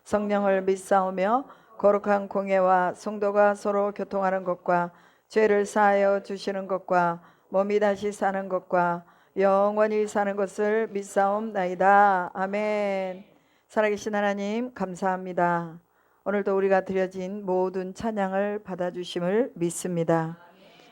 성령을 믿사오며 거룩한 공예와 성도가 서로 교통하는 것과 죄를 사하여 주시는 것과 몸이 다시 사는 것과 영원히 사는 것을 믿사옵나이다. 아멘. 살아계신 하나님 감사합니다. 오늘도 우리가 드려진 모든 찬양을 받아주심을 믿습니다.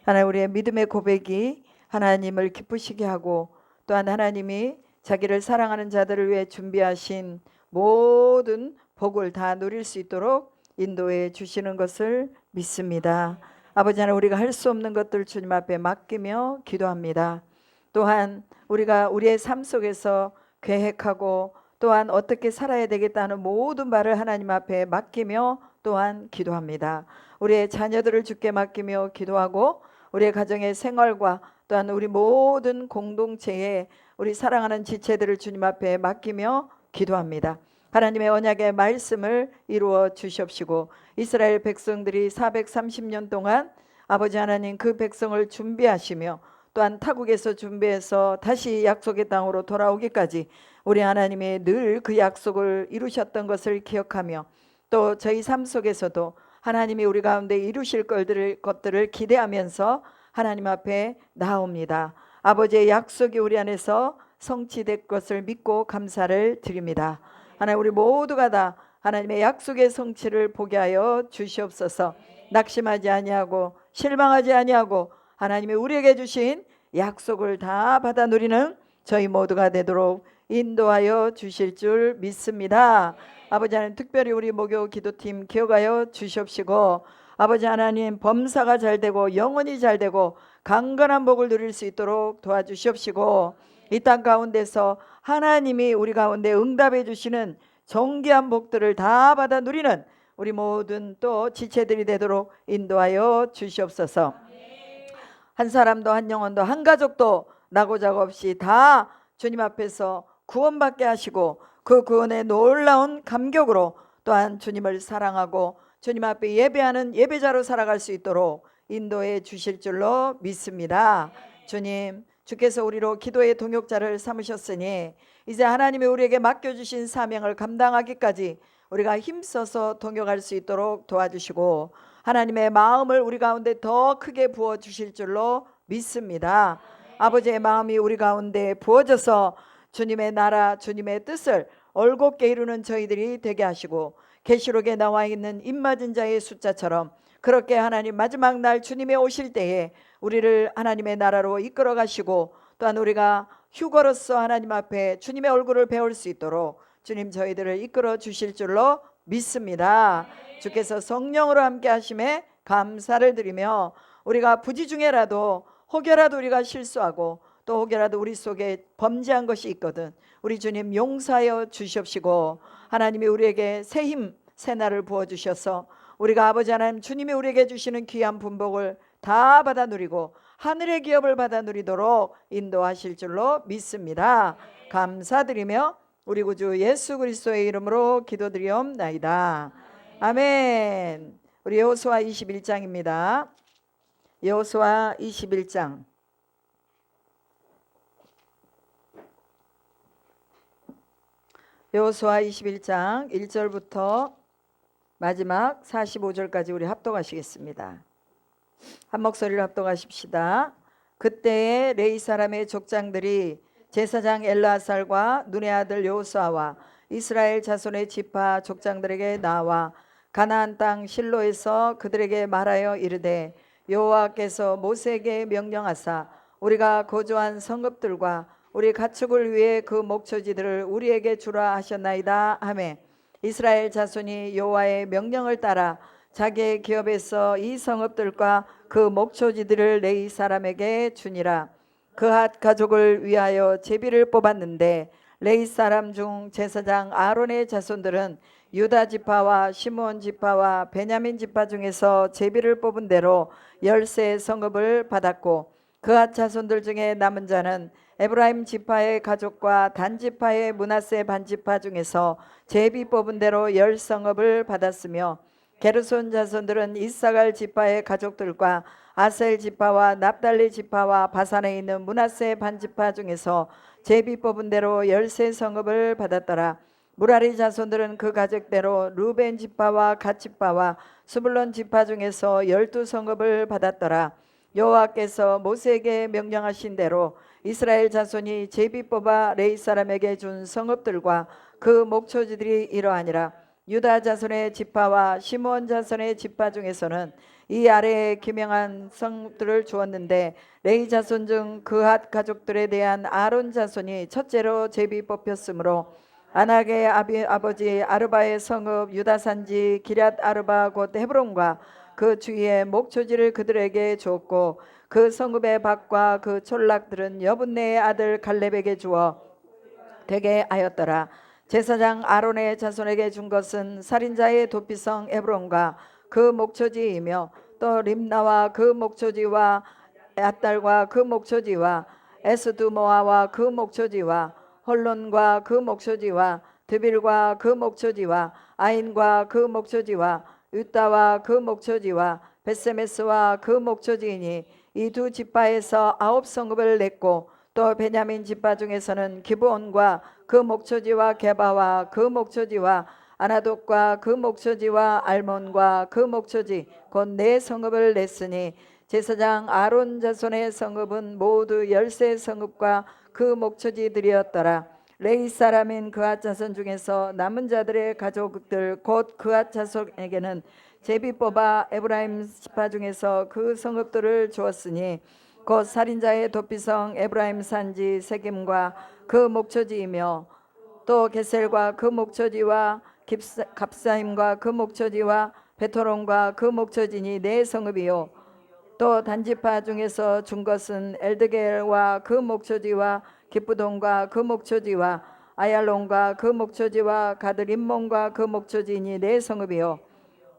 하나님, 우리의 믿음의 고백이 하나님을 기쁘시게 하고 또한 하나님이 자기를 사랑하는 자들을 위해 준비하신 모든 복을 다 누릴 수 있도록 인도해 주시는 것을 믿습니다. 아버지 하나님, 우리가 할 수 없는 것들 주님 앞에 맡기며 기도합니다. 또한 우리가 우리의 삶 속에서 계획하고 또한 어떻게 살아야 되겠다는 모든 바를 하나님 앞에 맡기며 또한 기도합니다. 우리의 자녀들을 주께 맡기며 기도하고 우리의 가정의 생활과 또한 우리 모든 공동체에 우리 사랑하는 지체들을 주님 앞에 맡기며 기도합니다. 하나님의 언약의 말씀을 이루어 주시옵시고 이스라엘 백성들이 430년 동안 아버지 하나님 그 백성을 준비하시며 또한 타국에서 준비해서 다시 약속의 땅으로 돌아오기까지 우리 하나님이 늘 그 약속을 이루셨던 것을 기억하며 또 저희 삶 속에서도 하나님이 우리 가운데 이루실 것들을 기대하면서 하나님 앞에 나옵니다. 아버지의 약속이 우리 안에서 성취될 것을 믿고 감사를 드립니다. 하나님, 우리 모두가 다 하나님의 약속의 성취를 보게 하여 주시옵소서. 낙심하지 아니하고 실망하지 아니하고 하나님이 우리에게 주신 약속을 다 받아 누리는 저희 모두가 되도록 인도하여 주실 줄 믿습니다. 아버지 하나님, 특별히 우리 목요 기도팀 기억하여 주시옵시고 아버지 하나님, 범사가 잘되고 영혼이 잘되고 강건한 복을 누릴 수 있도록 도와주시옵시고 이 땅 가운데서 하나님이 우리 가운데 응답해 주시는 존귀한 복들을 다 받아 누리는 우리 모든 또 지체들이 되도록 인도하여 주시옵소서. 한 사람도 한 영혼도 한 가족도 나고자고 없이 다 주님 앞에서 구원받게 하시고 그 구원의 놀라운 감격으로 또한 주님을 사랑하고 주님 앞에 예배하는 예배자로 살아갈 수 있도록 인도해 주실 줄로 믿습니다. 주님, 주께서 우리로 기도의 동역자를 삼으셨으니 이제 하나님이 우리에게 맡겨주신 사명을 감당하기까지 우리가 힘써서 동역할 수 있도록 도와주시고 하나님의 마음을 우리 가운데 더 크게 부어주실 줄로 믿습니다. 아버지의 마음이 우리 가운데 부어져서 주님의 나라, 주님의 뜻을 올곧게 이루는 저희들이 되게 하시고 계시록에 나와 있는 입맞은 자의 숫자처럼 그렇게 하나님 마지막 날 주님의 오실 때에 우리를 하나님의 나라로 이끌어 가시고 또한 우리가 휴거로서 하나님 앞에 주님의 얼굴을 배울 수 있도록 주님 저희들을 이끌어 주실 줄로 믿습니다. 주께서 성령으로 함께 하심에 감사를 드리며 우리가 부지 중에라도 혹여라도 우리가 실수하고 또 혹여라도 우리 속에 범죄한 것이 있거든 우리 주님 용서하여 주시옵시고 하나님이 우리에게 새 힘, 새 날을 부어주셔서 우리가 아버지 하나님 주님이 우리에게 주시는 귀한 분복을 다 받아 누리고 하늘의 기업을 받아 누리도록 인도하실 줄로 믿습니다. 감사드리며 우리 구주 예수 그리스도의 이름으로 기도드리옵나이다. 아멘. 우리 여호수아 21장입니다. 여호수아 21장 여호수아 21장 1절부터 마지막 45절까지 우리 합독하시겠습니다. 한 목소리로 합독하십시다. 그때에 레위 사람의 족장들이 제사장 엘르아살과 눈의 아들 여호수아와 이스라엘 자손의 지파 족장들에게 나와 가나안 땅 실로에서 그들에게 말하여 이르되 여호와께서 모세에게 명령하사 우리가 거주한 성읍들과 우리 가축을 위해 그 목초지들을 우리에게 주라 하셨나이다 하매 이스라엘 자손이 여호와의 명령을 따라 자기의 기업에서 이 성읍들과 그 목초지들을 레위 사람에게 주니라. 그핫 가족을 위하여 제비를 뽑았는데 레위 사람 중 제사장 아론의 자손들은 유다 지파와 시므온 지파와 베냐민 지파 중에서 제비를 뽑은 대로 10세 성읍을 받았고 그핫 자손들 중에 남은 자는 에브라임 지파의 가족과 단 지파의 므낫세 반지파 중에서 제비 뽑은 대로 10성읍을 받았으며 게르손 자손들은 이사갈 지파의 가족들과 아셀 지파와 납달리 지파와 바산에 있는 므낫세 반지파 중에서 제비 뽑은 대로 13성읍을 받았더라. 무라리 자손들은 그 가족대로 루벤 지파와 갓 지파와 스불론 지파 중에서 12성읍을 받았더라. 여호와께서 모세에게 명령하신 대로 이스라엘 자손이 제비 뽑아 레위 사람에게 준 성읍들과 그 목초지들이 이러하니라. 유다 자손의 지파와 시므온 자손의 지파 중에서는 이 아래에 기명한 성읍들을 주었는데 레위 자손 중 그핫 가족들에 대한 아론 자손이 첫째로 제비 뽑혔으므로 아낙의 아버지 아르바의 성읍 유다 산지 기럇 아르바 곧 헤브론과 그 주위의 목초지를 그들에게 주었고 그 성읍의 밭과 그 촌락들은 여분네의 아들 갈렙에게 주어 되게 하였더라. 제사장 아론의 자손에게 준 것은 살인자의 도피성 에브론과 그 목초지이며 또 림나와 그 목초지와 앗달과 그 목초지와 에스두모아와 그 목초지와 홀론과 그 목초지와 드빌과 그 목초지와 아인과 그 목초지와 유다와 그 목초지와 베세메스와 그 목초지이니 이 두 지파에서 9성읍을 냈고 또 베냐민 지파 중에서는 기브온과 그 목초지와 게바와 그 목초지와 아나돗과 그 목초지와 알몬과 그 목초지 곧 4성읍을 냈으니 제사장 아론 자손의 성읍은 모두 13성읍과 그 목초지들이었더라. 레위 사람인 그앗 자손 중에서 남은 자들의 가족들 곧 그앗 자손에게는 제비 뽑아 에브라임 지파 중에서 그 성읍들을 주었으니 곧 살인자의 도피성 에브라임 산지 세겜과 그 목초지이며 또 게셀과 그 목초지와 갑사임과 그 목초지와 베토론과 그 목초지니 4성읍이요 또 단지파 중에서 준 것은 엘드겔과 그 목초지와 기쁘돈과 그 목초지와 아얄론과 그 목초지와 가드림몬과 그 목초지니 4성읍이요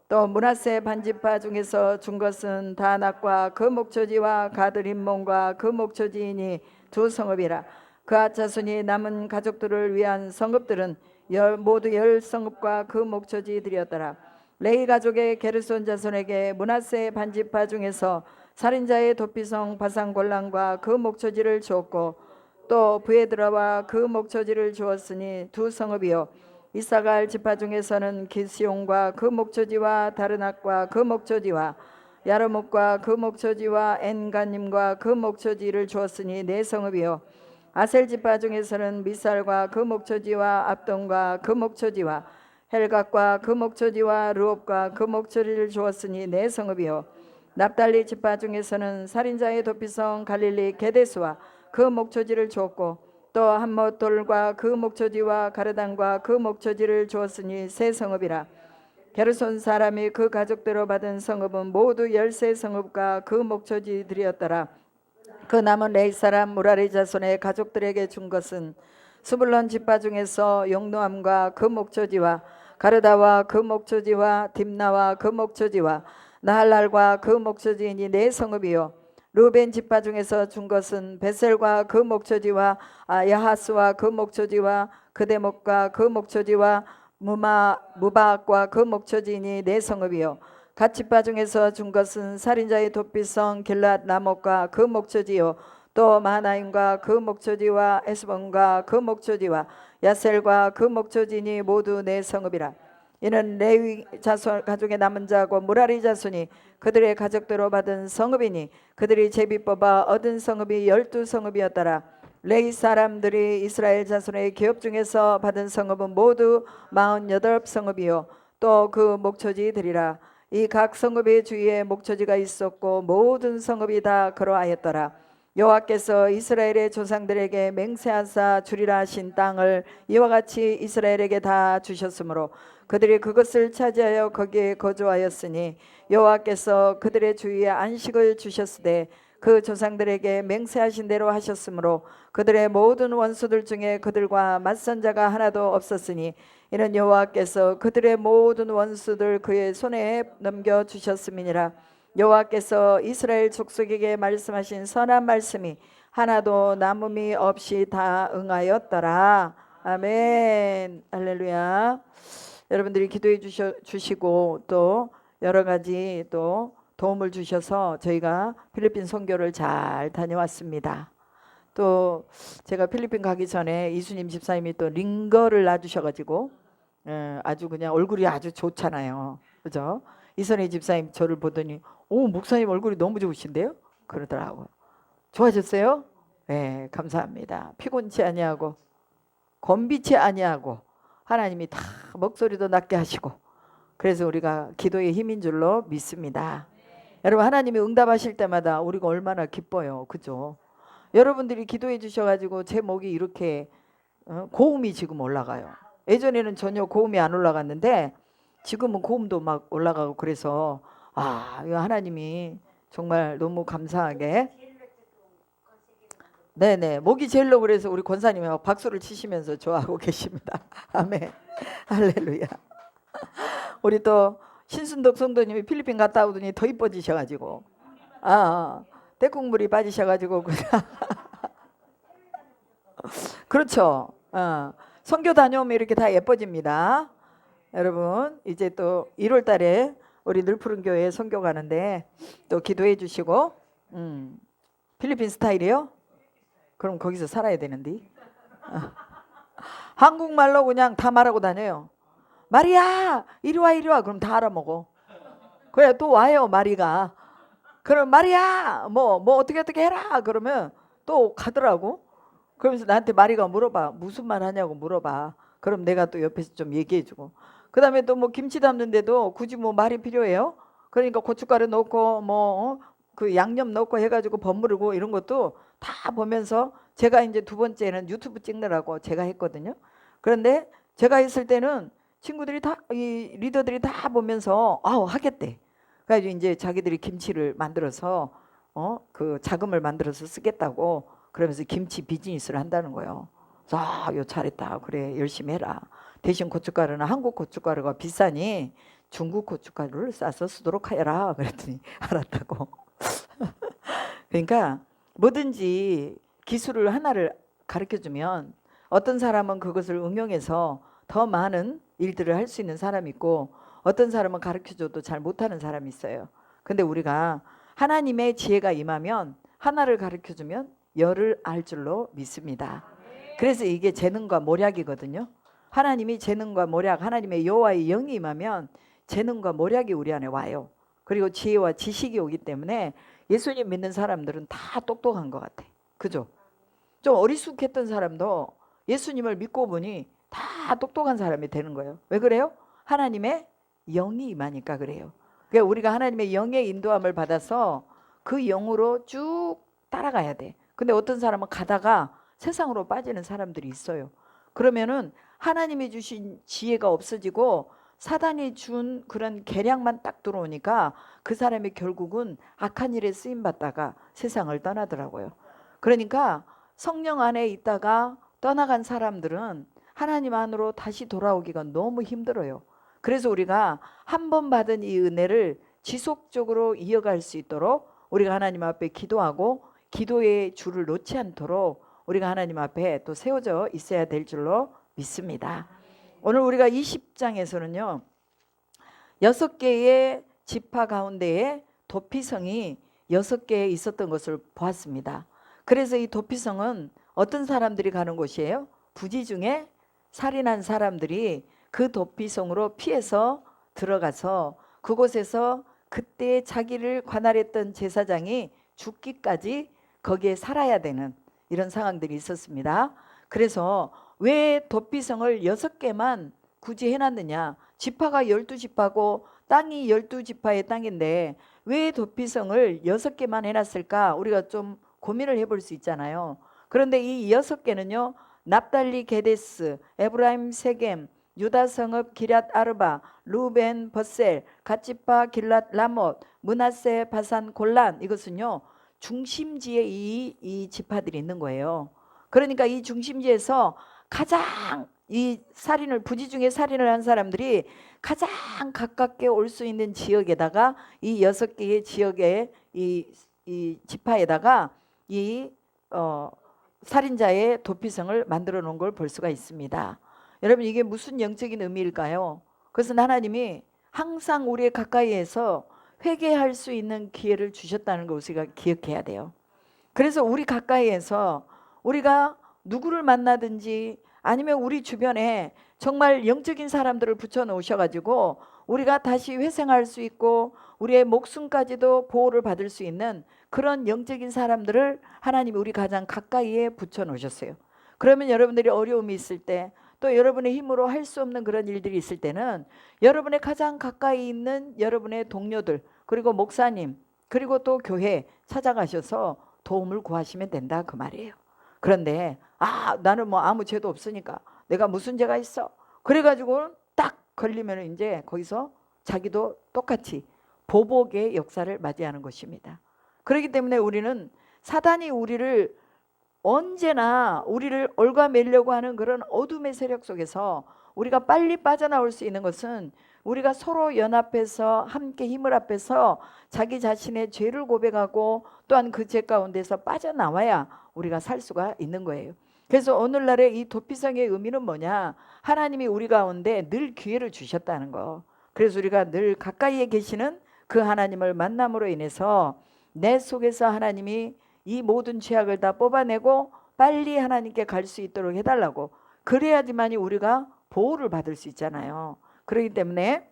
또 므낫세 반지파 중에서 준 것은 다낙과 그 목초지와 가드림몬과 그 목초지이니 2성읍이라. 그앗 자손이 남은 가족들을 위한 성읍들은 모두 10성읍과 그 목초지들이었더라. 레위 가족의 게르손 자손에게 므낫세 반지파 중에서 살인자의 도피성 바산골란과 그 목초지를 주었고 또 부에드라와 그 목초지를 주었으니 2성읍이요 이사갈 지파 중에서는 기스용과 그 목초지와 다르낙과 그 목초지와 야르목과 그 목초지와 엔가님과 그 목초지를 주었으니 4성읍이요 아셀 지파 중에서는 미살과 그 목초지와 압돈과 그 목초지와 헬각과 그 목초지와 르옵과 그 목초지를 주었으니 4성읍이요 납달리 지파 중에서는 살인자의 도피성 갈릴리 게데스와 그 목초지를 주었고 또 한못돌과 그 목초지와 가르단과 그 목초지를 주었으니 3성읍이라. 게르손 사람이 그 가족대로 받은 성읍은 모두 13성읍과 그 목초지들이었더라. 그 남은 레위 사람 무라리 자손의 가족들에게 준 것은 스불론 지파 중에서 용노함과 그 목초지와 가르다와 그 목초지와 딥나와 그 목초지와 나할랄과 그 목초지이니 4성읍이요 루벤 지파 중에서 준 것은 베셀과 그 목초지와 야하스와 그 목초지와 그데목과 그 목초지와 무바악과 그 목초지이니 4성읍이요 갓 지파 중에서 준 것은 살인자의 도피성 길랏 나목과 그 목초지요 또 마하나임과 그 목초지와 에스본과 그 목초지와 야셀과 그 목초지니 모두 4성읍이라. 이는 레위 자손 가족의 남은 자고 무라리 자손이 그들의 가족대로 받은 성읍이니 그들이 제비 뽑아 얻은 성읍이 12성읍이었더라. 레위 사람들이 이스라엘 자손의 기업 중에서 받은 성읍은 모두 48성읍이요 또 그 목초지들이라. 이 각 성읍의 주위에 목초지가 있었고 모든 성읍이 다 그러하였더라. 여호와께서 이스라엘의 조상들에게 맹세하사 주리라 하신 땅을 이와 같이 이스라엘에게 다 주셨으므로 그들이 그것을 차지하여 거기에 거주하였으니 여호와께서 그들의 주위에 안식을 주셨으되 그 조상들에게 맹세하신 대로 하셨으므로 그들의 모든 원수들 중에 그들과 맞선 자가 하나도 없었으니 이는 여호와께서 그들의 모든 원수들 그의 손에 넘겨 주셨음이니라. 여호와께서 이스라엘 족속에게 말씀하신 선한 말씀이 하나도 남음이 없이 다 응하였더라. 아멘. 할렐루야. 여러분들이 기도해 주시고 또 여러 가지 또 도움을 주셔서 저희가 필리핀 선교를 잘 다녀왔습니다. 또 제가 필리핀 가기 전에 이수님 집사님이 또 링거를 놔주셔가지고 아주 그냥 얼굴이 아주 좋잖아요. 그죠? 이선희 집사님 저를 보더니 오 목사님 얼굴이 너무 좋으신데요? 그러더라고요. 좋아졌어요? 네, 감사합니다. 피곤치 아니하고 건비치 아니하고 하나님이 다 목소리도 낮게 하시고 그래서 우리가 기도의 힘인 줄로 믿습니다. 여러분 하나님이 응답하실 때마다 우리가 얼마나 기뻐요. 그죠? 여러분들이 기도해 주셔가지고 제 목이 이렇게 고음이 지금 올라가요. 예전에는 전혀 고음이 안 올라갔는데 지금은 고음도 막 올라가고 그래서 이거 하나님이 정말 너무 감사하게 네네 목이 제일로 그래서 우리 권사님이 막 박수를 치시면서 좋아하고 계십니다. 아멘 할렐루야. 우리 또 신순덕 성도님이 필리핀 갔다 오더니 더 이뻐지셔가지고 대국물이 빠지셔가지고 그렇죠. 선교 다녀오면 이렇게 다 예뻐집니다. 여러분 이제 또 1월 달에 우리 늘푸른 교회에 선교 가는데 또 기도해 주시고 필리핀 스타일이요? 그럼 거기서 살아야 되는데 한국말로 그냥 다 말하고 다녀요. 마리아 이리 와 이리 와 그럼 다 알아먹어. 그래 또 와요 마리가. 그럼 마리아 뭐 어떻게 해라 그러면 또 가더라고. 그러면서 나한테 마리가 물어봐. 무슨 말 하냐고 물어봐. 그럼 내가 또 옆에서 좀 얘기해주고. 그 다음에 또 뭐 김치 담는데도 굳이 뭐 말이 필요해요? 그러니까 고춧가루 넣고 뭐 그 양념 넣고 해가지고 버무르고 이런 것도 다 보면서 제가 이제 두 번째는 유튜브 찍느라고 제가 했거든요. 그런데 제가 했을 때는 친구들이 다 이 리더들이 다 보면서 하겠대. 그래가지고 이제 자기들이 김치를 만들어서 그 자금을 만들어서 쓰겠다고 그러면서 김치 비즈니스를 한다는 거예요. 요 잘했다. 그래 열심히 해라. 대신 고춧가루는 한국 고춧가루가 비싸니 중국 고춧가루를 싸서 쓰도록 하여라. 그랬더니 알았다고. 그러니까 뭐든지 기술을 하나를 가르쳐주면 어떤 사람은 그것을 응용해서 더 많은 일들을 할 수 있는 사람이 있고 어떤 사람은 가르쳐줘도 잘 못하는 사람이 있어요. 근데 우리가 하나님의 지혜가 임하면 하나를 가르쳐주면 열을 알 줄로 믿습니다. 그래서 이게 재능과 모략이거든요. 하나님이 재능과 모략, 하나님의 여호와의 영이 임하면 재능과 모략이 우리 안에 와요. 그리고 지혜와 지식이 오기 때문에 예수님 믿는 사람들은 다 똑똑한 것 같아. 그죠? 좀 어리숙했던 사람도 예수님을 믿고 보니 다 똑똑한 사람이 되는 거예요. 왜 그래요? 하나님의 영이 임하니까 그래요. 그러니까 우리가 하나님의 영의 인도함을 받아서 그 영으로 쭉 따라가야 돼. 근데 어떤 사람은 가다가 세상으로 빠지는 사람들이 있어요. 그러면은 하나님이 주신 지혜가 없어지고 사단이 준 그런 계략만 딱 들어오니까 그 사람이 결국은 악한 일에 쓰임 받다가 세상을 떠나더라고요. 그러니까 성령 안에 있다가 떠나간 사람들은 하나님 안으로 다시 돌아오기가 너무 힘들어요. 그래서 우리가 한 번 받은 이 은혜를 지속적으로 이어갈 수 있도록 우리가 하나님 앞에 기도하고 기도의 줄을 놓지 않도록 우리가 하나님 앞에 또 세워져 있어야 될 줄로 믿습니다. 오늘 우리가 20장에서는요 6개의 지파 가운데에 도피성이 6개 있었던 것을 보았습니다. 그래서 이 도피성은 어떤 사람들이 가는 곳이에요? 부지 중에 살인한 사람들이 그 도피성으로 피해서 들어가서 그곳에서 그때 자기를 관할했던 제사장이 죽기까지 거기에 살아야 되는 이런 상황들이 있었습니다. 그래서 왜 도피성을 6개만 굳이 해놨느냐? 지파가 12지파고 땅이 12지파의 땅인데 왜 도피성을 6개만 해놨을까? 우리가 좀 고민을 해볼 수 있잖아요. 그런데 이 6개는요 납달리 게데스, 에브라임 세겜, 유다 성읍 기럇 아르바, 루벤 버셀, 갓지파 길랏 라못, 므낫세 바산 골란, 이것은요 중심지에 이 지파들이 있는 거예요. 그러니까 이 중심지에서 가장 이 살인을 부지 중에 살인을 한 사람들이 가장 가깝게 올 수 있는 지역에다가 이 6개의 지역의 이 지파에다가 이 살인자의 도피성을 만들어 놓은 걸 볼 수가 있습니다. 여러분 이게 무슨 영적인 의미일까요? 그것은 하나님이 항상 우리의 가까이에서 회개할 수 있는 기회를 주셨다는 것을 우리가 기억해야 돼요. 그래서 우리 가까이에서 우리가 누구를 만나든지 아니면 우리 주변에 정말 영적인 사람들을 붙여 놓으셔가지고 우리가 다시 회생할 수 있고 우리의 목숨까지도 보호를 받을 수 있는 그런 영적인 사람들을 하나님이 우리 가장 가까이에 붙여 놓으셨어요. 그러면 여러분들이 어려움이 있을 때, 또 여러분의 힘으로 할 수 없는 그런 일들이 있을 때는 여러분의 가장 가까이 있는 여러분의 동료들, 그리고 목사님, 그리고 또 교회 찾아가셔서 도움을 구하시면 된다 그 말이에요. 그런데 나는 뭐 아무 죄도 없으니까 내가 무슨 죄가 있어? 그래가지고 딱 걸리면 이제 거기서 자기도 똑같이 보복의 역사를 맞이하는 것입니다. 그렇기 때문에 우리는 사단이 언제나 우리를 얽어매려고 하는 그런 어둠의 세력 속에서 우리가 빨리 빠져나올 수 있는 것은 우리가 서로 연합해서 함께 힘을 합해서 자기 자신의 죄를 고백하고 또한 그 죄 가운데서 빠져나와야 우리가 살 수가 있는 거예요. 그래서 오늘날의 이 도피성의 의미는 뭐냐? 하나님이 우리 가운데 늘 기회를 주셨다는 거. 그래서 우리가 늘 가까이에 계시는 그 하나님을 만남으로 인해서 내 속에서 하나님이 이 모든 죄악을 다 뽑아내고 빨리 하나님께 갈 수 있도록 해달라고, 그래야지만이 우리가 보호를 받을 수 있잖아요. 그렇기 때문에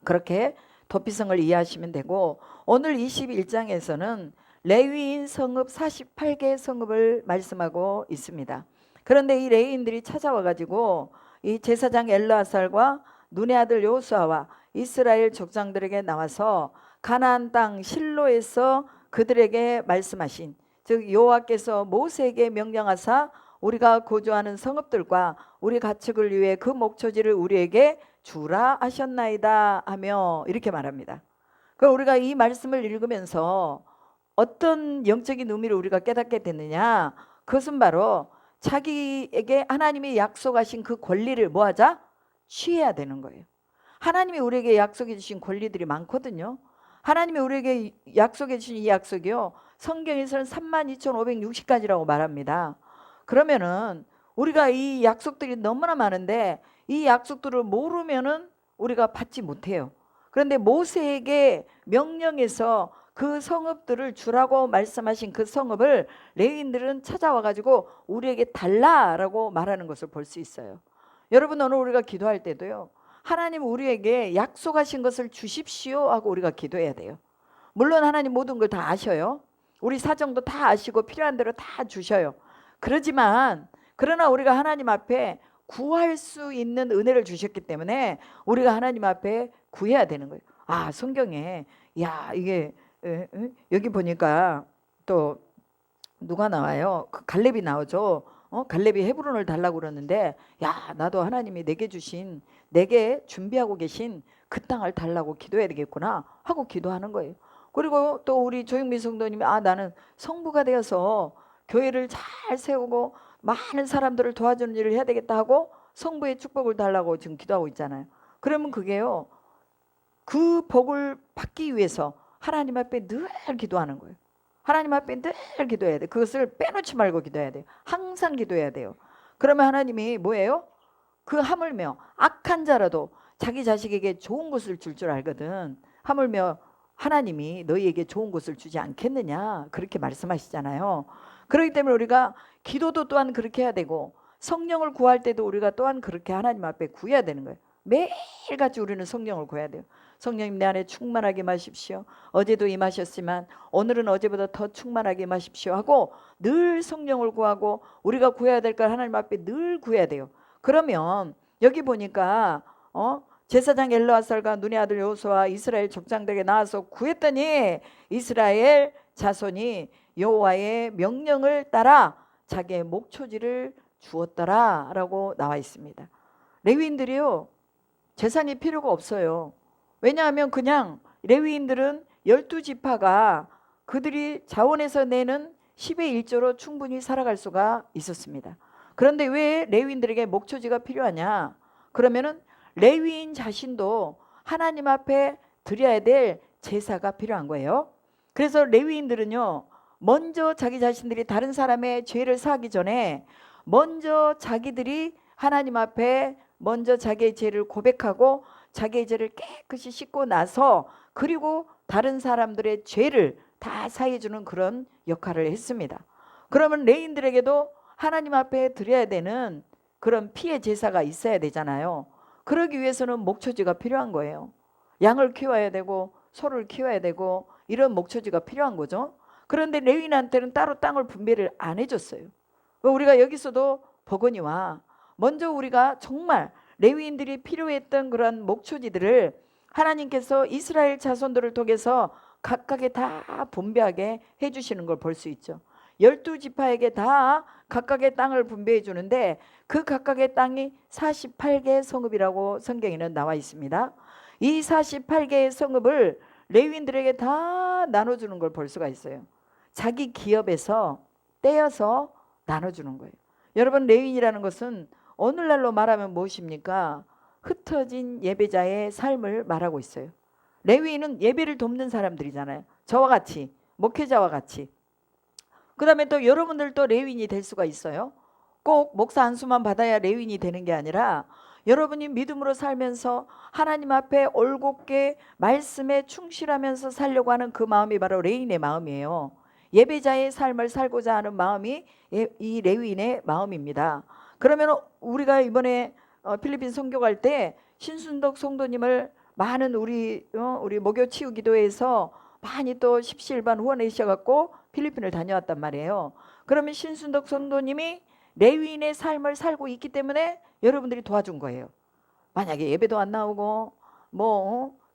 그렇게 도피성을 이해하시면 되고, 오늘 21장에서는 레위인 성읍 48개 성읍을 말씀하고 있습니다. 그런데 이 레위인들이 찾아와 가지고 이 제사장 엘르아살과 눈의 아들 여호수아와 이스라엘 족장들에게 나와서 가나안 땅 실로에서 그들에게 말씀하신, 즉 여호와께서 모세에게 명령하사 우리가 거주하는 성읍들과 우리 가축을 위해 그 목초지를 우리에게 주라 하셨나이다 하며 이렇게 말합니다. 그럼 우리가 이 말씀을 읽으면서 어떤 영적인 의미를 우리가 깨닫게 됐느냐? 그것은 바로 자기에게 하나님이 약속하신 그 권리를 뭐하자? 취해야 되는 거예요. 하나님이 우리에게 약속해 주신 권리들이 많거든요. 하나님이 우리에게 약속해 주신 이 약속이요, 성경에서는 32,560가지라고 말합니다. 그러면은 우리가 이 약속들이 너무나 많은데 이 약속들을 모르면은 우리가 받지 못해요. 그런데 모세에게 명령해서 그 성읍들을 주라고 말씀하신 그 성읍을 레위인들은 찾아와 가지고 우리에게 달라라고 말하는 것을 볼 수 있어요. 여러분, 오늘 우리가 기도할 때도요, 하나님 우리에게 약속하신 것을 주십시오 하고 우리가 기도해야 돼요. 물론 하나님 모든 걸 다 아셔요. 우리 사정도 다 아시고 필요한 대로 다 주셔요. 그러나 우리가 하나님 앞에 구할 수 있는 은혜를 주셨기 때문에 우리가 하나님 앞에 구해야 되는 거예요. 성경에 이게 여기 보니까 또 누가 나와요? 그 갈렙이 나오죠. 갈렙이 헤브론을 달라고 그러는데, 나도 하나님이 내게 준비하고 계신 그 땅을 달라고 기도해야 되겠구나 하고 기도하는 거예요. 그리고 또 우리 조영민 성도님이 나는 성부가 되어서 교회를 잘 세우고 많은 사람들을 도와주는 일을 해야 되겠다 하고 성부의 축복을 달라고 지금 기도하고 있잖아요. 그러면 그게요, 그 복을 받기 위해서 하나님 앞에 늘 기도하는 거예요. 하나님 앞에 늘 기도해야 돼. 그것을 빼놓지 말고 기도해야 돼요. 항상 기도해야 돼요. 그러면 하나님이 뭐예요? 그 하물며 악한 자라도 자기 자식에게 좋은 것을 줄 줄 알거든. 하물며 하나님이 너희에게 좋은 것을 주지 않겠느냐, 그렇게 말씀하시잖아요. 그렇기 때문에 우리가 기도도 또한 그렇게 해야 되고 성령을 구할 때도 우리가 또한 그렇게 하나님 앞에 구해야 되는 거예요. 매일같이 우리는 성령을 구해야 돼요. 성령님, 내 안에 충만하게 임하십시오. 어제도 임하셨지만 오늘은 어제보다 더 충만하게 임하십시오 하고 늘 성령을 구하고 우리가 구해야 될 걸 하나님 앞에 늘 구해야 돼요. 그러면 여기 보니까 제사장 엘르아살과 눈의 아들 여호수아와 이스라엘 족장들에게 나와서 구했더니 이스라엘 자손이 여호와의 명령을 따라 자기의 목초지를 주었더라 라고 나와 있습니다. 레위인들이요, 재산이 필요가 없어요. 왜냐하면 그냥 레위인들은 12지파가 그들이 자원해서 내는 10의 1조로 충분히 살아갈 수가 있었습니다. 그런데 왜 레위인들에게 목초지가 필요하냐? 그러면은 레위인 자신도 하나님 앞에 드려야 될 제사가 필요한 거예요. 그래서 레위인들은요, 먼저 자기 자신들이 다른 사람의 죄를 사하기 전에 먼저 자기들이 하나님 앞에 먼저 자기의 죄를 고백하고 자기의 죄를 깨끗이 씻고 나서 그리고 다른 사람들의 죄를 다 사해주는 그런 역할을 했습니다. 그러면 레위인들에게도 하나님 앞에 드려야 되는 그런 피의 제사가 있어야 되잖아요. 그러기 위해서는 목초지가 필요한 거예요. 양을 키워야 되고 소를 키워야 되고 이런 목초지가 필요한 거죠. 그런데 레위인한테는 따로 땅을 분배를 안 해줬어요. 우리가 여기서도 보거니와 먼저 우리가 정말 레위인들이 필요했던 그런 목초지들을 하나님께서 이스라엘 자손들을 통해서 각각에 다 분배하게 해주시는 걸 볼 수 있죠. 12지파에게 다 각각의 땅을 분배해 주는데 그 각각의 땅이 48개의 성읍이라고 성경에는 나와 있습니다. 이 48개의 성읍을 레위인들에게 다 나눠주는 걸 볼 수가 있어요. 자기 기업에서 떼어서 나눠주는 거예요. 여러분, 레위인이라는 것은 오늘날로 말하면 무엇입니까? 흩어진 예배자의 삶을 말하고 있어요. 레위인은 예배를 돕는 사람들이잖아요. 저와 같이, 목회자와 같이. 그 다음에 또 여러분들도 레위인이 될 수가 있어요. 꼭 목사 안수만 받아야 레위인이 되는 게 아니라 여러분이 믿음으로 살면서 하나님 앞에 올곧게 말씀에 충실하면서 살려고 하는 그 마음이 바로 레위인의 마음이에요. 예배자의 삶을 살고자 하는 마음이 이 레위인의 마음입니다. 그러면 우리가 이번에 필리핀 선교 갈 때 신순덕 성도님을 많은 우리 목요 치유 기도회에서 많이 또 십시일반 후원해 주셔갖고 필리핀을 다녀왔단 말이에요. 그러면 신순덕 성도님이 레위인의 삶을 살고 있기 때문에 여러분들이 도와준 거예요. 만약에 예배도 안 나오고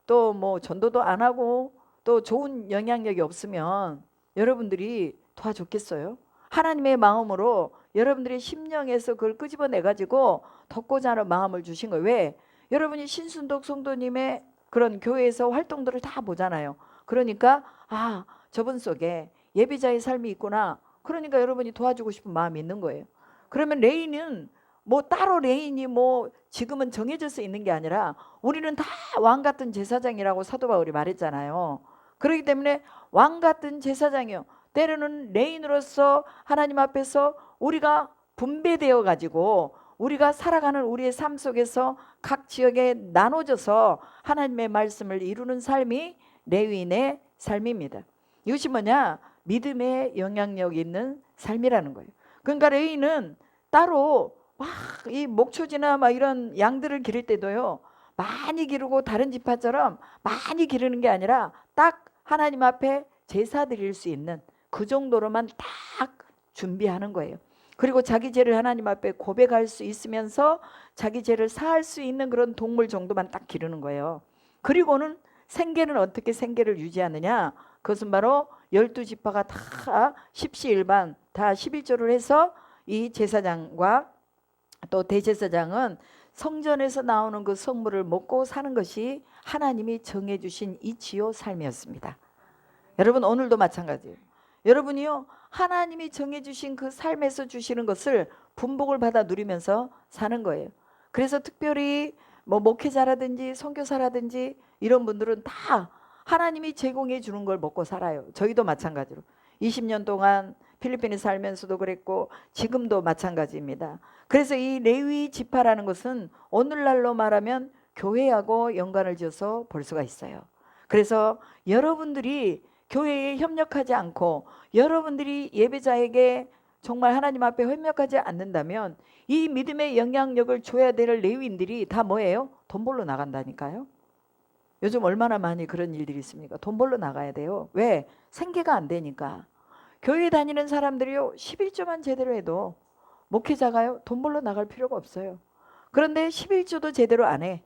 또 전도도 안 하고 또 좋은 영향력이 없으면 여러분들이 도와줬겠어요? 하나님의 마음으로 여러분들이 심령에서 그걸 끄집어내 가지고 돕고자 하는 마음을 주신 거예요. 왜? 여러분이 신순덕 성도님의 그런 교회에서 활동들을 다 보잖아요. 그러니까 저분 속에 예배자의 삶이 있구나. 그러니까 여러분이 도와주고 싶은 마음이 있는 거예요. 그러면 레인은 따로 레인이 지금은 정해져서 있는 게 아니라 우리는 다 왕 같은 제사장이라고 사도 바울이 말했잖아요. 그렇기 때문에 왕 같은 제사장이요. 때로는 레인으로서 하나님 앞에서 우리가 분배되어 가지고 우리가 살아가는 우리의 삶 속에서 각 지역에 나눠져서 하나님의 말씀을 이루는 삶이 레위인의 삶입니다. 이것이 뭐냐? 믿음의 영향력이 있는 삶이라는 거예요. 그러니까 레위인은 따로 이 목초지나 이런 양들을 기를 때도요, 많이 기르고 다른 지파처럼 많이 기르는 게 아니라 딱 하나님 앞에 제사 드릴 수 있는 그 정도로만 딱 준비하는 거예요. 그리고 자기 죄를 하나님 앞에 고백할 수 있으면서 자기 죄를 사할 수 있는 그런 동물 정도만 딱 기르는 거예요. 그리고는 생계는 어떻게 생계를 유지하느냐? 그것은 바로 12지파가 다 십시일반 다 11조를 해서 이 제사장과 또 대제사장은 성전에서 나오는 그 성물을 먹고 사는 것이 하나님이 정해주신 이치요 삶이었습니다. 여러분, 오늘도 마찬가지예요. 여러분이요, 하나님이 정해주신 그 삶에서 주시는 것을 분복을 받아 누리면서 사는 거예요. 그래서 특별히 목회자라든지 선교사라든지 이런 분들은 다 하나님이 제공해 주는 걸 먹고 살아요. 저희도 마찬가지로 20년 동안 필리핀에 살면서도 그랬고 지금도 마찬가지입니다. 그래서 이 레위 지파라는 것은 오늘날로 말하면 교회하고 연관을 지어서 볼 수가 있어요. 그래서 여러분들이 교회에 협력하지 않고 여러분들이 예배자에게 정말 하나님 앞에 협력하지 않는다면 이 믿음의 영향력을 줘야 될 레위인들이 다 뭐예요? 돈 벌러 나간다니까요. 요즘 얼마나 많이 그런 일들이 있습니까? 돈 벌러 나가야 돼요. 왜? 생계가 안 되니까. 교회 다니는 사람들이요, 11조만 제대로 해도 목회자가요, 돈 벌러 나갈 필요가 없어요. 그런데 11조도 제대로 안 해.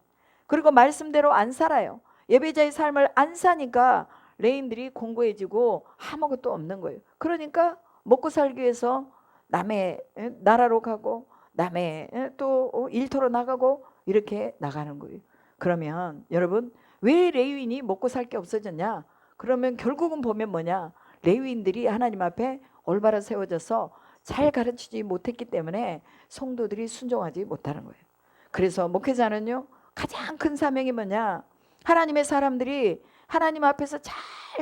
그리고 말씀대로 안 살아요. 예배자의 삶을 안 사니까 레인들이 공고해지고 아무것도 없는 거예요. 그러니까 먹고 살기 위해서 남의 나라로 가고 남의 또 일터로 나가고 이렇게 나가는 거예요. 그러면 여러분, 왜 레위인이 먹고 살 게 없어졌냐? 그러면 결국은 보면 뭐냐? 레위인들이 하나님 앞에 올바로 세워져서 잘 가르치지 못했기 때문에 성도들이 순종하지 못하는 거예요. 그래서 목회자는요, 가장 큰 사명이 뭐냐? 하나님의 사람들이 하나님 앞에서 잘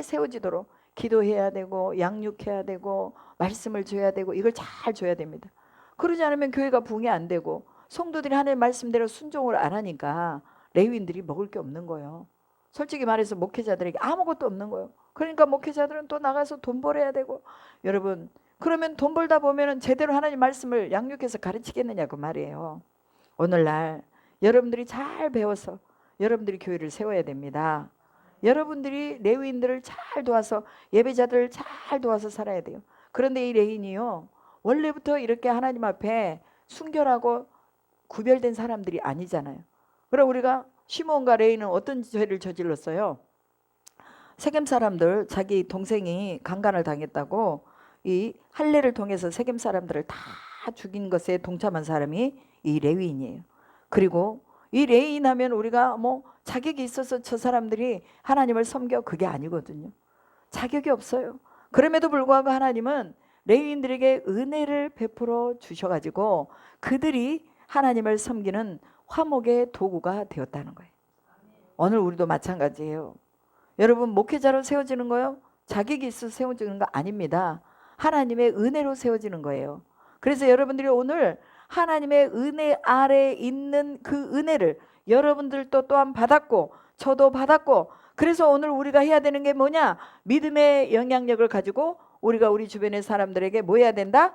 세워지도록 기도해야 되고 양육해야 되고 말씀을 줘야 되고 이걸 잘 줘야 됩니다. 그러지 않으면 교회가 부흥이 안 되고 성도들이 하나님의 말씀대로 순종을 안 하니까 레위인들이 먹을 게 없는 거예요. 솔직히 말해서 목회자들에게 아무것도 없는 거예요. 그러니까 목회자들은 또 나가서 돈 벌어야 되고, 여러분, 그러면 돈 벌다 보면은 제대로 하나님 말씀을 양육해서 가르치겠느냐고 말이에요. 오늘날 여러분들이 잘 배워서 여러분들이 교회를 세워야 됩니다. 여러분들이 레위인들을 잘 도와서 예배자들을 잘 도와서 살아야 돼요. 그런데 이 레위인이요, 원래부터 이렇게 하나님 앞에 순결하고 구별된 사람들이 아니잖아요. 그럼 우리가 시몬과 레위는 어떤 죄를 저질렀어요? 세겜 사람들, 자기 동생이 강간을 당했다고 이 할례를 통해서 세겜 사람들을 다 죽인 것에 동참한 사람이 이 레위인이에요. 그리고 이 레위인 하면 우리가 뭐 자격이 있어서 저 사람들이 하나님을 섬겨, 그게 아니거든요. 자격이 없어요. 그럼에도 불구하고 하나님은 레위인들에게 은혜를 베풀어 주셔가지고 그들이 하나님을 섬기는 화목의 도구가 되었다는 거예요. 오늘 우리도 마찬가지예요. 여러분, 목회자로 세워지는 거요, 자격이 있어서 세워지는 거 아닙니다. 하나님의 은혜로 세워지는 거예요. 그래서 여러분들이 오늘 하나님의 은혜 아래 있는 그 은혜를 여러분들도 또한 받았고 저도 받았고, 그래서 오늘 우리가 해야 되는 게 뭐냐? 믿음의 영향력을 가지고 우리가 우리 주변의 사람들에게 뭐 해야 된다?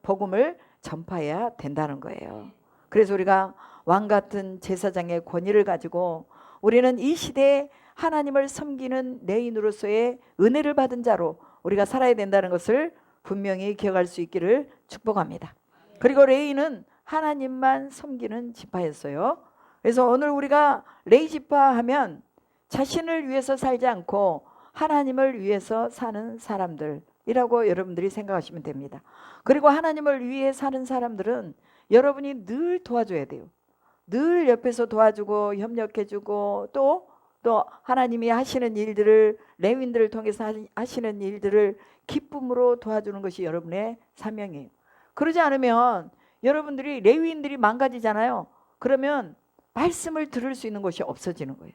복음을 전파해야 된다는 거예요. 그래서 우리가 왕 같은 제사장의 권위를 가지고 우리는 이 시대에 하나님을 섬기는 레위인으로서의 은혜를 받은 자로 우리가 살아야 된다는 것을 분명히 기억할 수 있기를 축복합니다. 그리고 레위인은 하나님만 섬기는 지파였어요. 그래서 오늘 우리가 레위 지파 하면 자신을 위해서 살지 않고 하나님을 위해서 사는 사람들이라고 여러분들이 생각하시면 됩니다. 그리고 하나님을 위해 사는 사람들은 여러분이 늘 도와줘야 돼요. 늘 옆에서 도와주고 협력해주고 또 하나님이 하시는 일들을, 레위인들을 통해서 하시는 일들을 기쁨으로 도와주는 것이 여러분의 사명이에요. 그러지 않으면 여러분들이, 레위인들이 망가지잖아요. 그러면 말씀을 들을 수 있는 곳이 없어지는 거예요.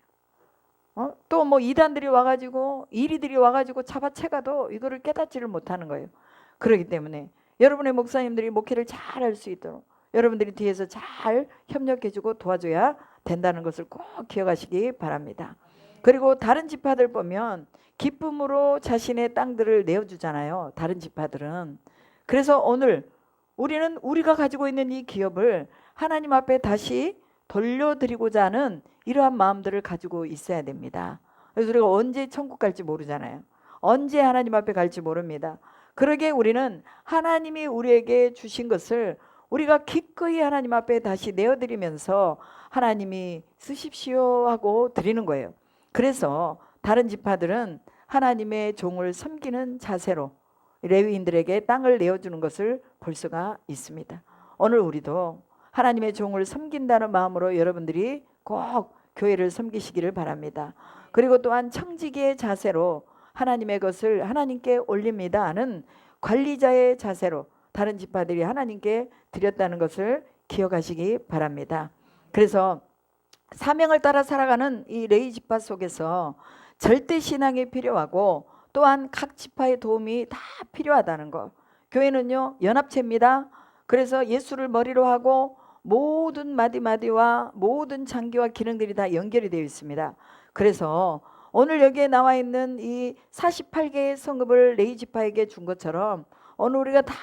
또 뭐 이단들이 와가지고 이리들이 와가지고 잡아채가도 이거를 깨닫지를 못하는 거예요. 그렇기 때문에 여러분의 목사님들이 목회를 잘 할 수 있도록 여러분들이 뒤에서 잘 협력해주고 도와줘야 된다는 것을 꼭 기억하시기 바랍니다. 그리고 다른 지파들 보면 기쁨으로 자신의 땅들을 내어주잖아요, 다른 지파들은. 그래서 오늘 우리는 우리가 가지고 있는 이 기업을 하나님 앞에 다시 돌려드리고자 하는 이러한 마음들을 가지고 있어야 됩니다. 그래서 우리가 언제 천국 갈지 모르잖아요. 언제 하나님 앞에 갈지 모릅니다. 그러기에 우리는 하나님이 우리에게 주신 것을 우리가 기꺼이 하나님 앞에 다시 내어드리면서 하나님이 쓰십시오 하고 드리는 거예요. 그래서 다른 지파들은 하나님의 종을 섬기는 자세로 레위인들에게 땅을 내어주는 것을 볼 수가 있습니다. 오늘 우리도 하나님의 종을 섬긴다는 마음으로 여러분들이 꼭 교회를 섬기시기를 바랍니다. 그리고 또한 청지기의 자세로 하나님의 것을 하나님께 올립니다 하는 관리자의 자세로 다른 지파들이 하나님께 드렸다는 것을 기억하시기 바랍니다. 그래서 사명을 따라 살아가는 이 레위 지파 속에서 절대 신앙이 필요하고 또한 각 지파의 도움이 다 필요하다는 것. 교회는요, 연합체입니다. 그래서 예수를 머리로 하고 모든 마디마디와 모든 장기와 기능들이 다 연결이 되어 있습니다. 그래서 오늘 여기에 나와 있는 이 48개의 성읍을 레위 지파에게 준 것처럼 오늘 우리가 다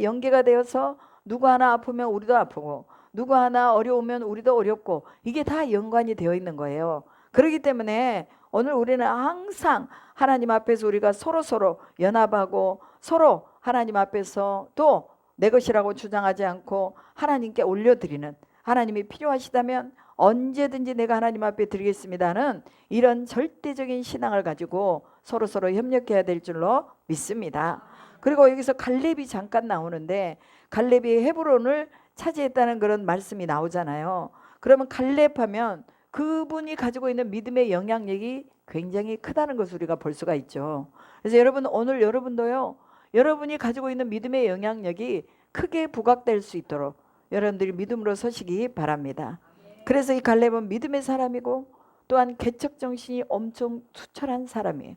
연계가 되어서 누구 하나 아프면 우리도 아프고 누구 하나 어려우면 우리도 어렵고 이게 다 연관이 되어 있는 거예요. 그렇기 때문에 오늘 우리는 항상 하나님 앞에서 우리가 서로 연합하고 서로 하나님 앞에서 또 내 것이라고 주장하지 않고 하나님께 올려드리는, 하나님이 필요하시다면 언제든지 내가 하나님 앞에 드리겠습니다는 이런 절대적인 신앙을 가지고 서로 협력해야 될 줄로 믿습니다. 그리고 여기서 갈렙이 잠깐 나오는데 갈렙이 헤브론을 차지했다는 그런 말씀이 나오잖아요. 그러면 갈렙하면 그분이 가지고 있는 믿음의 영향력이 굉장히 크다는 것을 우리가 볼 수가 있죠. 그래서 여러분, 오늘 여러분도요, 여러분이 가지고 있는 믿음의 영향력이 크게 부각될 수 있도록 여러분들이 믿음으로 서시기 바랍니다. 그래서 이 갈렙은 믿음의 사람이고 또한 개척 정신이 엄청 투철한 사람이에요.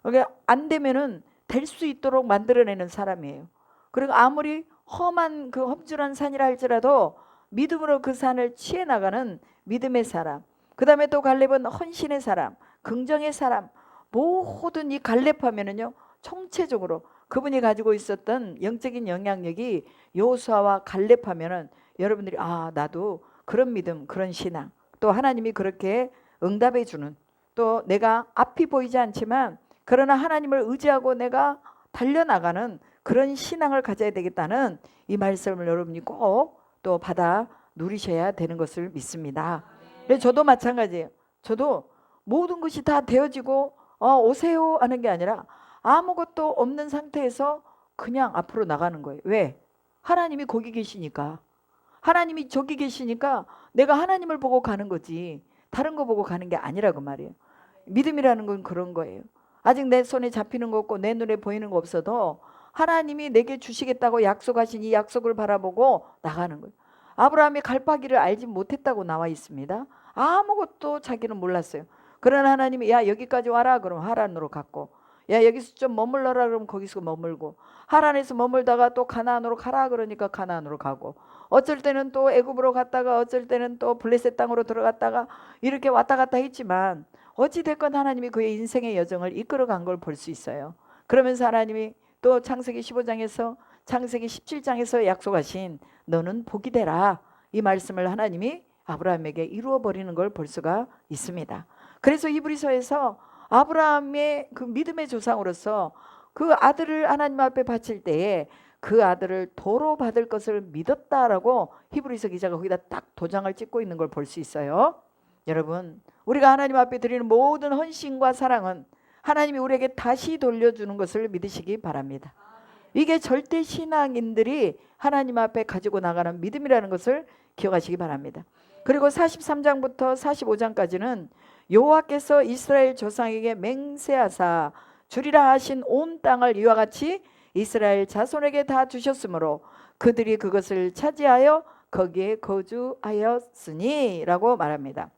그러니까 안 되면은 될 수 있도록 만들어내는 사람이에요. 그리고 아무리 험한 그 험준한 산이라 할지라도 믿음으로 그 산을 치해 나가는 믿음의 사람. 그 다음에 또 갈렙은 헌신의 사람, 긍정의 사람. 모든 이 갈렙하면은요, 총체적으로 그분이 가지고 있었던 영적인 영향력이 여호수아와 갈렙 하면은 여러분들이 나도 그런 믿음, 그런 신앙, 또 하나님이 그렇게 응답해 주는, 또 내가 앞이 보이지 않지만 그러나 하나님을 의지하고 내가 달려나가는 그런 신앙을 가져야 되겠다는 이 말씀을 여러분이 꼭 또 받아 누리셔야 되는 것을 믿습니다. 그래서 저도 마찬가지예요. 저도 모든 것이 다 되어지고 오세요 하는 게 아니라 아무것도 없는 상태에서 그냥 앞으로 나가는 거예요. 왜? 하나님이 거기 계시니까. 하나님이 저기 계시니까 내가 하나님을 보고 가는 거지 다른 거 보고 가는 게 아니라고 말이에요. 믿음이라는 건 그런 거예요. 아직 내 손에 잡히는 거 없고 내 눈에 보이는 거 없어도 하나님이 내게 주시겠다고 약속하신 이 약속을 바라보고 나가는 거예요. 아브라함이 갈파기를 알지 못했다고 나와 있습니다. 아무것도 자기는 몰랐어요. 그러나 하나님이 야 여기까지 와라 그럼 하란으로 갔고, 야 여기서 좀 머물러라 그러면 거기서 머물고, 하란에서 머물다가 또 가나안으로 가라 그러니까 가나안으로 가고, 어쩔 때는 또 애굽으로 갔다가 어쩔 때는 또 블레셋 땅으로 들어갔다가 이렇게 왔다 갔다 했지만 어찌 됐건 하나님이 그의 인생의 여정을 이끌어간 걸 볼 수 있어요. 그러면서 하나님이 또 창세기 15장에서 창세기 17장에서 약속하신 너는 복이 되라, 이 말씀을 하나님이 아브라함에게 이루어 버리는 걸 볼 수가 있습니다. 그래서 히브리서에서 아브라함의 그 믿음의 조상으로서 그 아들을 하나님 앞에 바칠 때에 그 아들을 도로 받을 것을 믿었다라고 히브리서 기자가 거기다 딱 도장을 찍고 있는 걸 볼 수 있어요. 여러분, 우리가 하나님 앞에 드리는 모든 헌신과 사랑은 하나님이 우리에게 다시 돌려주는 것을 믿으시기 바랍니다. 이게 절대 신앙인들이 하나님 앞에 가지고 나가는 믿음이라는 것을 기억하시기 바랍니다. 그리고 43장부터 45장까지는 여호와께서 이스라엘 조상에게 맹세하사 주리라 하신 온 땅을 이와 같이 이스라엘 자손에게 다 주셨으므로 그들이 그것을 차지하여 거기에 거주하였으니 라고 말합니다.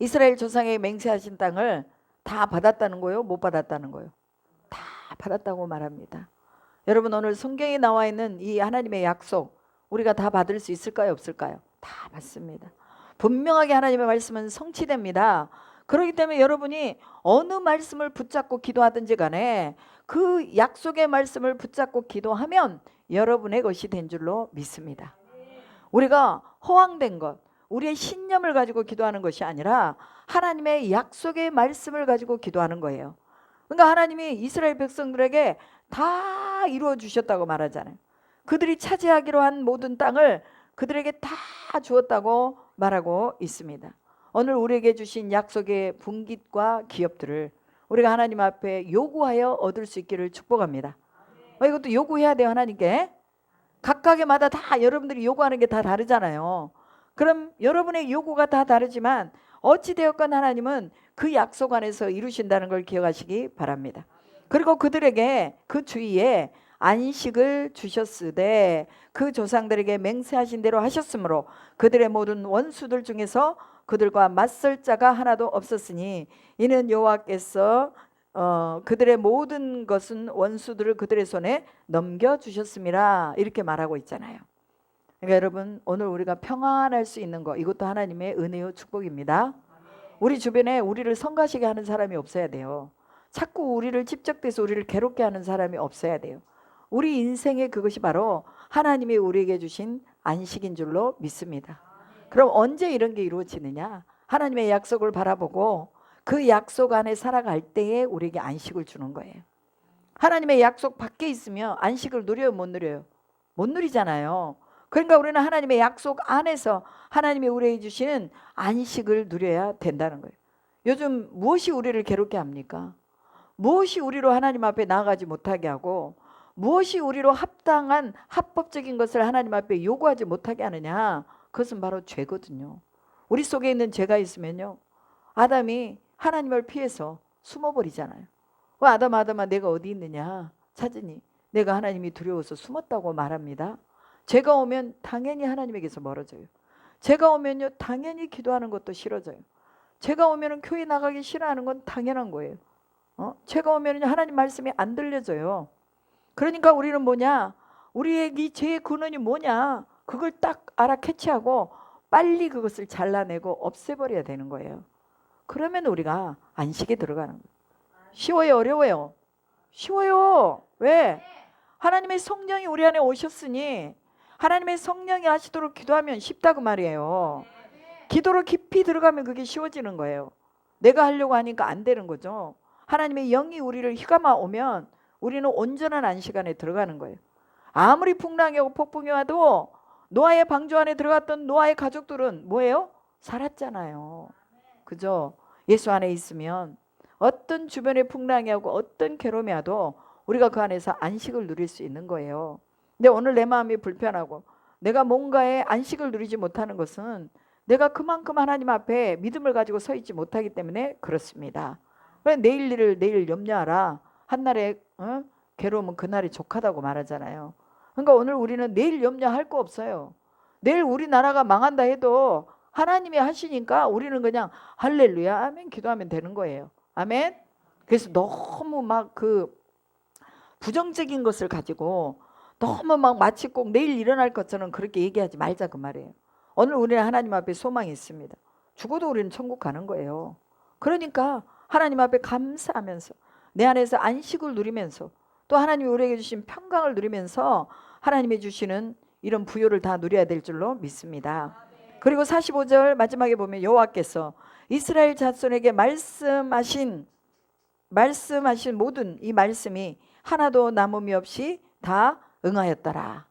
이스라엘 조상에게 맹세하신 땅을 다 받았다는 거예요? 못 받았다는 거예요? 다 받았다고 말합니다. 여러분, 오늘 성경에 나와 있는 이 하나님의 약속 우리가 다 받을 수 있을까요? 없을까요? 다 받습니다. 분명하게 하나님의 말씀은 성취됩니다. 그렇기 때문에 여러분이 어느 말씀을 붙잡고 기도하든지 간에 그 약속의 말씀을 붙잡고 기도하면 여러분의 것이 된 줄로 믿습니다. 우리가 허황된 것, 우리의 신념을 가지고 기도하는 것이 아니라 하나님의 약속의 말씀을 가지고 기도하는 거예요. 그러니까 하나님이 이스라엘 백성들에게 다 이루어 주셨다고 말하잖아요. 그들이 차지하기로 한 모든 땅을 그들에게 다 주었다고 말하고 있습니다. 오늘 우리에게 주신 약속의 분깃과 기업들을 우리가 하나님 앞에 요구하여 얻을 수 있기를 축복합니다. 이것도 요구해야 돼요. 하나님께. 각각의 마다 다 여러분들이 요구하는 게 다 다르잖아요. 그럼 여러분의 요구가 다 다르지만 어찌되었건 하나님은 그 약속 안에서 이루신다는 걸 기억하시기 바랍니다. 그리고 그들에게 그 주위에 안식을 주셨으되 그 조상들에게 맹세하신 대로 하셨으므로 그들의 모든 원수들 중에서 그들과 맞설 자가 하나도 없었으니 이는 여호와께서 그들의 모든 것은 원수들을 그들의 손에 넘겨주셨습니다. 이렇게 말하고 있잖아요. 그러니까 여러분, 오늘 우리가 평안할 수 있는 것, 이것도 하나님의 은혜요 축복입니다. 우리 주변에 우리를 성가시게 하는 사람이 없어야 돼요. 자꾸 우리를 집적돼서 우리를 괴롭게 하는 사람이 없어야 돼요. 우리 인생에 그것이 바로 하나님이 우리에게 주신 안식인 줄로 믿습니다. 그럼 언제 이런 게 이루어지느냐? 하나님의 약속을 바라보고 그 약속 안에 살아갈 때에 우리에게 안식을 주는 거예요. 하나님의 약속 밖에 있으면 안식을 누려요? 못 누려요? 못 누리잖아요. 그러니까 우리는 하나님의 약속 안에서 하나님이 우리에게 주시는 안식을 누려야 된다는 거예요. 요즘 무엇이 우리를 괴롭게 합니까? 무엇이 우리로 하나님 앞에 나아가지 못하게 하고 무엇이 우리로 합당한 합법적인 것을 하나님 앞에 요구하지 못하게 하느냐? 그것은 바로 죄거든요. 우리 속에 있는 죄가 있으면요, 아담이 하나님을 피해서 숨어버리잖아요. 아담아 내가 어디 있느냐 찾으니 내가 하나님이 두려워서 숨었다고 말합니다. 죄가 오면 당연히 하나님에게서 멀어져요. 죄가 오면요 당연히 기도하는 것도 싫어져요. 죄가 오면 교회 나가기 싫어하는 건 당연한 거예요. 죄가 오면 하나님 말씀이 안 들려져요. 그러니까 우리는 뭐냐, 우리의 이 죄의 근원이 뭐냐, 그걸 딱 알아 캐치하고 빨리 그것을 잘라내고 없애버려야 되는 거예요. 그러면 우리가 안식에 들어가는 거예요. 쉬워요? 어려워요? 쉬워요. 왜? 하나님의 성령이 우리 안에 오셨으니 하나님의 성령이 하시도록 기도하면 쉽다고 말이에요. 기도로 깊이 들어가면 그게 쉬워지는 거예요. 내가 하려고 하니까 안 되는 거죠. 하나님의 영이 우리를 휘감아 오면 우리는 온전한 안식 안에 들어가는 거예요. 아무리 풍랑이 오고 폭풍이 와도 노아의 방주 안에 들어갔던 노아의 가족들은 뭐예요? 살았잖아요. 그죠? 예수 안에 있으면 어떤 주변의 풍랑이 오고 어떤 괴로움이 와도 우리가 그 안에서 안식을 누릴 수 있는 거예요. 근데 오늘 내 마음이 불편하고 내가 뭔가에 안식을 누리지 못하는 것은 내가 그만큼 하나님 앞에 믿음을 가지고 서 있지 못하기 때문에 그렇습니다. 그래, 내일 일을 내일 염려하라. 한날의 괴로움은 그날이 족하다고 말하잖아요. 그러니까 오늘 우리는 내일 염려할 거 없어요. 내일 우리나라가 망한다 해도 하나님이 하시니까 우리는 그냥 할렐루야 아멘 기도하면 되는 거예요. 아멘. 그래서 너무 막 그 부정적인 것을 가지고 너무 막 마치 꼭 내일 일어날 것처럼 그렇게 얘기하지 말자 그 말이에요. 오늘 우리는 하나님 앞에 소망이 있습니다. 죽어도 우리는 천국 가는 거예요. 그러니까 하나님 앞에 감사하면서 내 안에서 안식을 누리면서 또 하나님이 우리에게 주신 평강을 누리면서 하나님이 주시는 이런 부요를 다 누려야 될 줄로 믿습니다. 그리고 45절 마지막에 보면 여호와께서 이스라엘 자손에게 말씀하신 모든 이 말씀이 하나도 남음이 없이 다 응하였더라.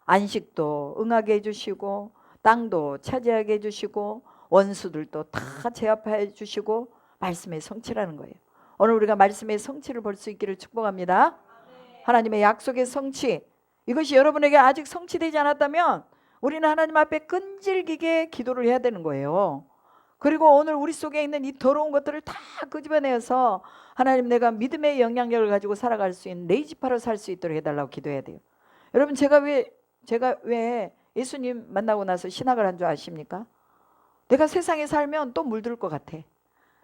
안식도 응하게 해주시고 땅도 차지하게 해주시고 원수들도 다 제압해 주시고 말씀의 성취라는 거예요. 오늘 우리가 말씀의 성취를 볼 수 있기를 축복합니다. 하나님의 약속의 성취, 이것이 여러분에게 아직 성취되지 않았다면 우리는 하나님 앞에 끈질기게 기도를 해야 되는 거예요. 그리고 오늘 우리 속에 있는 이 더러운 것들을 다 끄집어내서 하나님 내가 믿음의 영향력을 가지고 살아갈 수 있는 레이지파로 살 수 있도록 해달라고 기도해야 돼요. 여러분 제가 왜 예수님 만나고 나서 신학을 한 줄 아십니까? 내가 세상에 살면 또 물들 것 같아.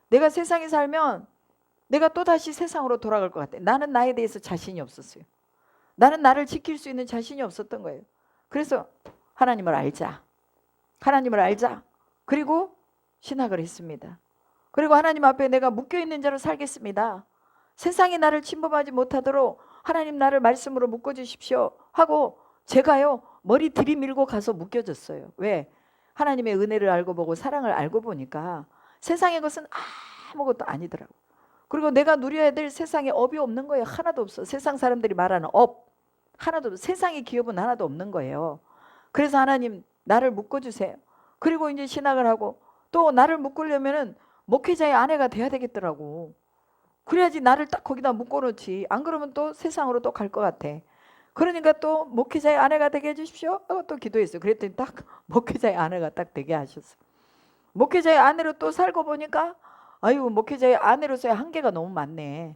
내가 세상에 살면 내가 또다시 세상으로 돌아갈 것 같아. 나는 나에 대해서 자신이 없었어요. 나는 나를 지킬 수 있는 자신이 없었던 거예요. 그래서 하나님을 알자. 하나님을 알자. 그리고 신학을 했습니다. 그리고 하나님 앞에 내가 묶여있는 자로 살겠습니다. 세상이 나를 침범하지 못하도록 하나님 나를 말씀으로 묶어주십시오 하고 제가요 머리 들이밀고 가서 묶여졌어요. 왜? 하나님의 은혜를 알고 보고 사랑을 알고 보니까 세상의 것은 아무것도 아니더라고요. 그리고 내가 누려야 될 세상에 업이 없는 거예요. 하나도 없어. 세상 사람들이 말하는 업 하나도 없어. 세상의 기업은 하나도 없는 거예요. 그래서 하나님 나를 묶어주세요. 그리고 이제 신학을 하고 또 나를 묶으려면은 목회자의 아내가 돼야 되겠더라고. 그래야지 나를 딱 거기다 묶어놓지. 안 그러면 또 세상으로 또 갈 것 같아. 그러니까 또 목회자의 아내가 되게 해주십시오 하고 또 기도했어요. 그랬더니 딱 목회자의 아내가 딱 되게 하셨어. 목회자의 아내로 또 살고 보니까 아유 목회자의 아내로서의 한계가 너무 많네.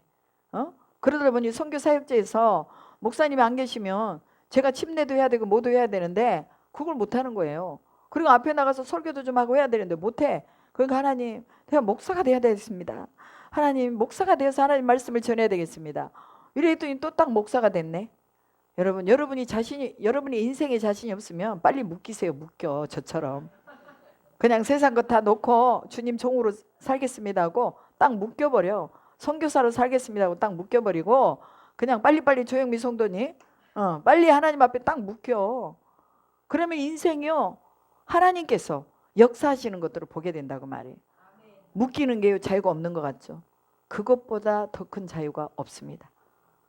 그러다 보니 선교 사역제에서 목사님이 안 계시면 제가 침례도 해야 되고 뭐도 해야 되는데 그걸 못하는 거예요. 그리고 앞에 나가서 설교도 좀 하고 해야 되는데 못해. 그러니까 하나님 내가 목사가 돼야 되겠습니다. 하나님 목사가 되어서 하나님 말씀을 전해야 되겠습니다. 이랬더니 또 딱 목사가 됐네. 여러분이 인생에 자신이 없으면 빨리 묶이세요. 묶여. 저처럼 그냥 세상 거 다 놓고 주님 종으로 살겠습니다 하고 딱 묶여버려. 선교사로 살겠습니다 하고 딱 묶여버리고 그냥 빨리빨리 조영미 성도님 빨리 하나님 앞에 딱 묶여. 그러면 인생이요 하나님께서 역사하시는 것들을 보게 된다고 말이에요. 묶이는 게 자유가 없는 것 같죠. 그것보다 더 큰 자유가 없습니다.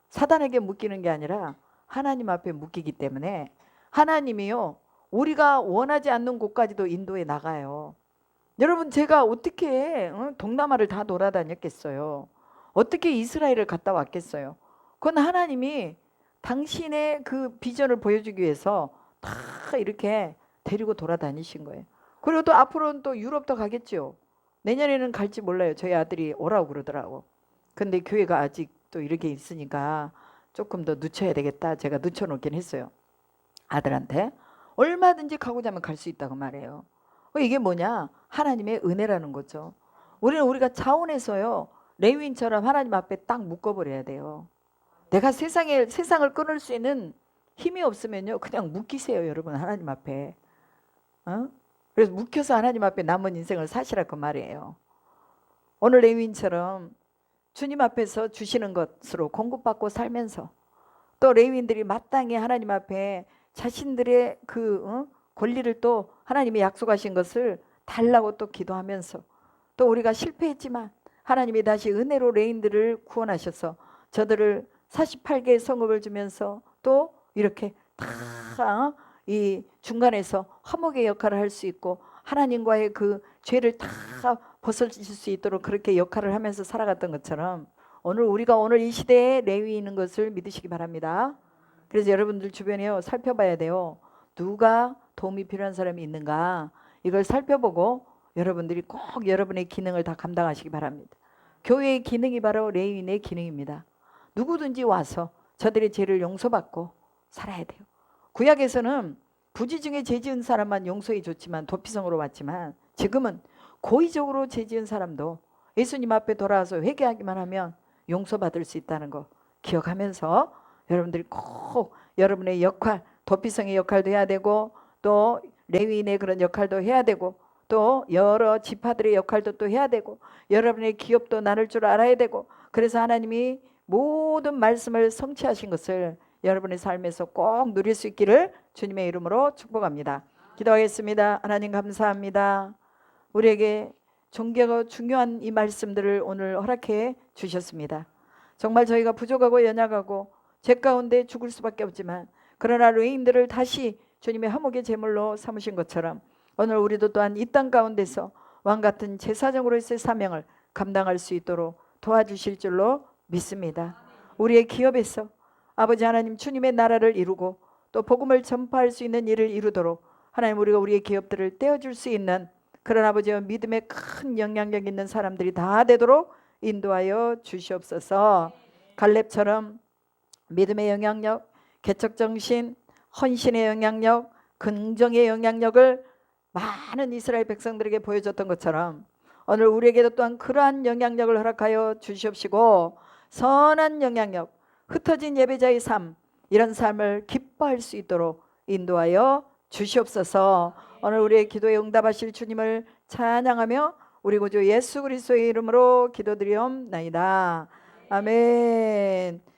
사단에게 묶이는 게 아니라 하나님 앞에 묶이기 때문에 하나님이요 우리가 원하지 않는 곳까지도 인도해 나가요. 여러분 제가 어떻게 동남아를 다 돌아다녔겠어요. 어떻게 이스라엘을 갔다 왔겠어요. 그건 하나님이 당신의 그 비전을 보여주기 위해서 다 이렇게 데리고 돌아다니신 거예요. 그리고 또 앞으로는 또 유럽도 가겠죠. 내년에는 갈지 몰라요. 저희 아들이 오라고 그러더라고. 근데 교회가 아직 또 이렇게 있으니까 조금 더 늦춰야 되겠다. 제가 늦춰놓긴 했어요. 아들한테. 얼마든지 가고자 하면 갈 수 있다고 말해요. 이게 뭐냐? 하나님의 은혜라는 거죠. 우리가 차원에서요. 레위인처럼 하나님 앞에 딱 묶어버려야 돼요. 내가 세상을 끊을 수 있는 힘이 없으면요. 그냥 묶이세요. 여러분 하나님 앞에. 그래서 묶여서 하나님 앞에 남은 인생을 사시라 그 말이에요. 오늘 레위인처럼 주님 앞에서 주시는 것으로 공급받고 살면서 또 레위인들이 마땅히 하나님 앞에 자신들의 그 권리를 또 하나님이 약속하신 것을 달라고 또 기도하면서 또 우리가 실패했지만 하나님이 다시 은혜로 레위인들을 구원하셔서 저들을 48개의 성읍을 주면서 또 이렇게 다 이 중간에서 화목의 역할을 할 수 있고 하나님과의 그 죄를 다 벗어질 수 있도록 그렇게 역할을 하면서 살아갔던 것처럼 오늘 이 시대에 레위인인 것을 믿으시기 바랍니다. 그래서 여러분들 주변에 살펴봐야 돼요. 누가 도움이 필요한 사람이 있는가 이걸 살펴보고 여러분들이 꼭 여러분의 기능을 다 감당하시기 바랍니다. 교회의 기능이 바로 레위인의 기능입니다. 누구든지 와서 저들의 죄를 용서받고 살아야 돼요. 구약에서는 부지 중에 죄 지은 사람만 용서해 줬지만 도피성으로 왔지만 지금은 고의적으로 죄 지은 사람도 예수님 앞에 돌아와서 회개하기만 하면 용서받을 수 있다는 거 기억하면서 여러분들이 꼭 여러분의 역할, 도피성의 역할도 해야 되고 또 레위인의 그런 역할도 해야 되고 또 여러 지파들의 역할도 또 해야 되고 여러분의 기업도 나눌 줄 알아야 되고 그래서 하나님이 모든 말씀을 성취하신 것을 여러분의 삶에서 꼭 누릴 수 있기를 주님의 이름으로 축복합니다. 기도하겠습니다. 하나님 감사합니다. 우리에게 존귀하고 중요한 이 말씀들을 오늘 허락해 주셨습니다. 정말 저희가 부족하고 연약하고 죄 가운데 죽을 수밖에 없지만 그러나 레위인들을 다시 주님의 화목의 제물로 삼으신 것처럼 오늘 우리도 또한 이 땅 가운데서 왕같은 제사장으로서의 사명을 감당할 수 있도록 도와주실 줄로 믿습니다. 우리의 기업에서 아버지 하나님 주님의 나라를 이루고 또 복음을 전파할 수 있는 일을 이루도록 하나님 우리가 우리의 기업들을 떼어줄 수 있는 그런 아버지와 믿음의 큰 영향력 있는 사람들이 다 되도록 인도하여 주시옵소서. 갈렙처럼 믿음의 영향력, 개척정신, 헌신의 영향력, 긍정의 영향력을 많은 이스라엘 백성들에게 보여줬던 것처럼 오늘 우리에게도 또한 그러한 영향력을 허락하여 주시옵시고 선한 영향력, 흩어진 예배자의 삶 이런 삶을 기뻐할 수 있도록 인도하여 주시옵소서. 오늘 우리의 기도에 응답하실 주님을 찬양하며 우리 구주 예수 그리스도의 이름으로 기도드리옵나이다. 아멘.